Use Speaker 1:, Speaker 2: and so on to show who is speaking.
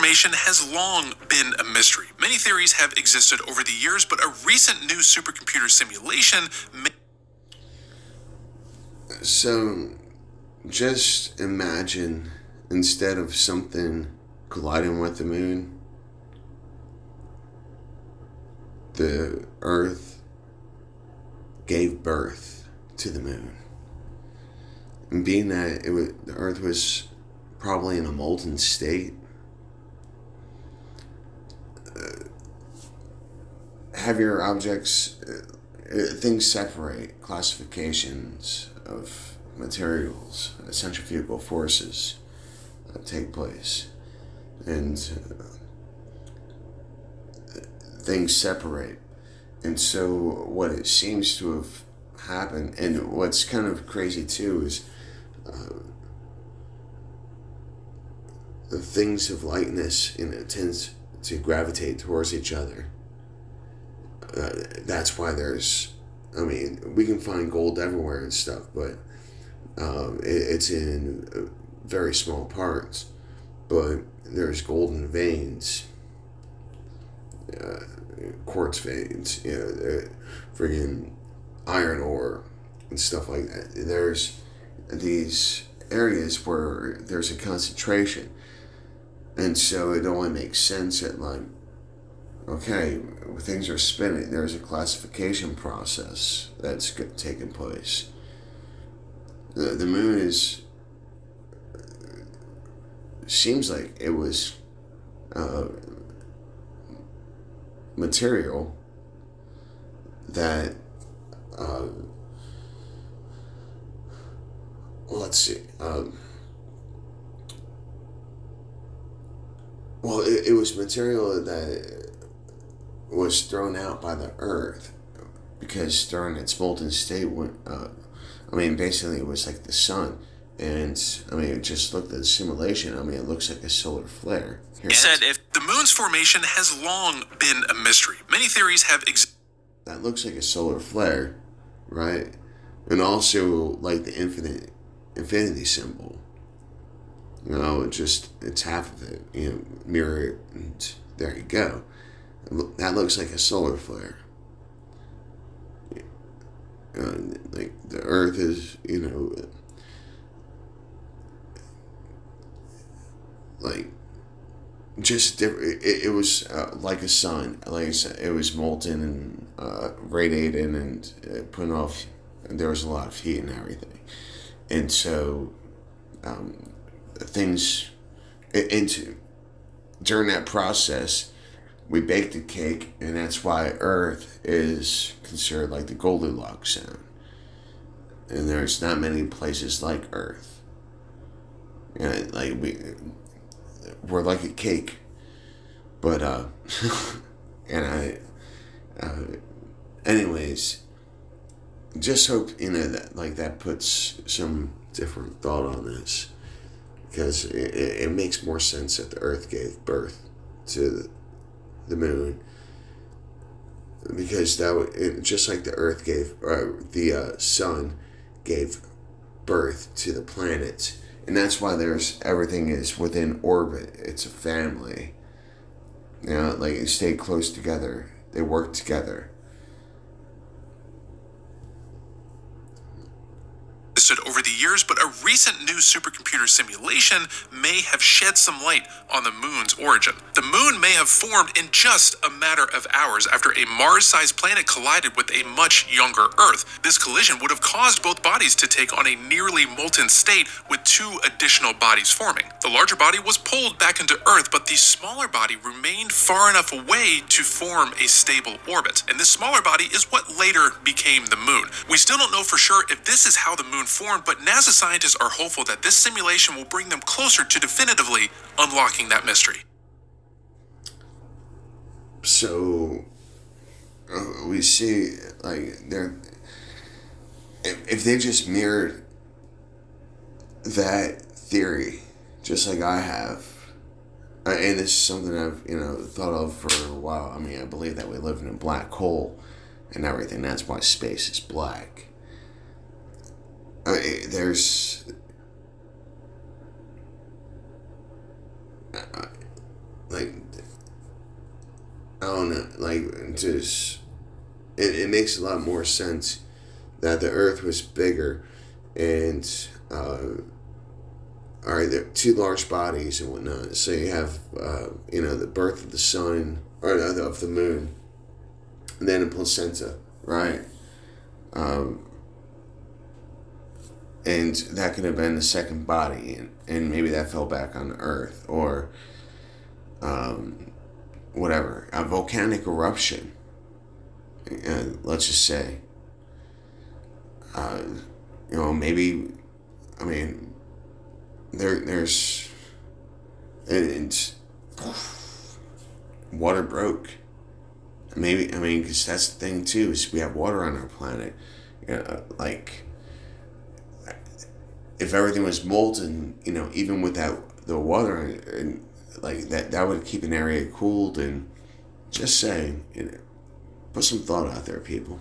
Speaker 1: formation has long been a mystery. Many theories have existed over the years, but a recent new supercomputer simulation may...
Speaker 2: So, just imagine, instead of something colliding with the moon, the Earth gave birth to the moon. And being that the Earth was probably in a molten state, heavier objects, things separate, classifications of materials, centrifugal forces take place, and things separate. And so what it seems to have happened, and what's kind of crazy too, is the things of lightness, tends to gravitate towards each other. That's why we can find gold everywhere and stuff, but it's in very small parts. But there's golden veins, quartz veins, friggin' iron ore and stuff like that. There's these areas where there's a concentration, and so it only makes sense that, like, okay, things are spinning. There's a classification process that's taking place. The moon seems like it was material that let's see. Well, it was material that was thrown out by the Earth, because during its molten state, basically it was like the sun. And, just looked at the simulation. It looks like a solar flare.
Speaker 1: He said if the moon's formation has long been a mystery. Many theories have
Speaker 2: that looks like a solar flare, right? And also, like, the infinity symbol. It's half of it. Mirror it, and there you go. That looks like a solar flare. Like, the Earth is, like, just different. It was like a sun. Like I said, it was molten and radiating and putting off. And there was a lot of heat and everything, and so things during that process, we baked a cake, and that's why Earth is considered like the Goldilocks zone. And there's not many places like Earth. We're like a cake, but anyways, just hope that puts some different thought on this, because it makes more sense that the Earth gave birth to the moon, because just like the Earth the sun gave birth to the planets. And that's why everything is within orbit. It's a family. They stay close together. They work together.
Speaker 1: Over the years, but a recent new supercomputer simulation may have shed some light on the moon's origin. The moon may have formed in just a matter of hours after a Mars-sized planet collided with a much younger Earth. This collision would have caused both bodies to take on a nearly molten state, with two additional bodies forming. The larger body was pulled back into Earth, but the smaller body remained far enough away to form a stable orbit. And this smaller body is what later became the moon. We still don't know for sure if this is how the moon formed, but NASA scientists are hopeful that this simulation will bring them closer to definitively unlocking that mystery.
Speaker 2: So we see, like, if they just mirrored that theory, just like I have, and this is something I've thought of for a while. I believe that we live in a black hole and everything. That's why space is black. don't know, like, just, it makes a lot more sense that the Earth was bigger, and all right, there are two large bodies and whatnot. So you have, the birth of the sun, or of the moon, and then a placenta, right? And that could have been the second body, and maybe that fell back on Earth, or whatever, a volcanic eruption. Let's just say, maybe, I mean, there's, and water broke. Maybe, I mean, because that's the thing too, is we have water on our planet. Like, if everything was molten, even without the water, and like that would keep an area cooled. And just saying, put some thought out there, people.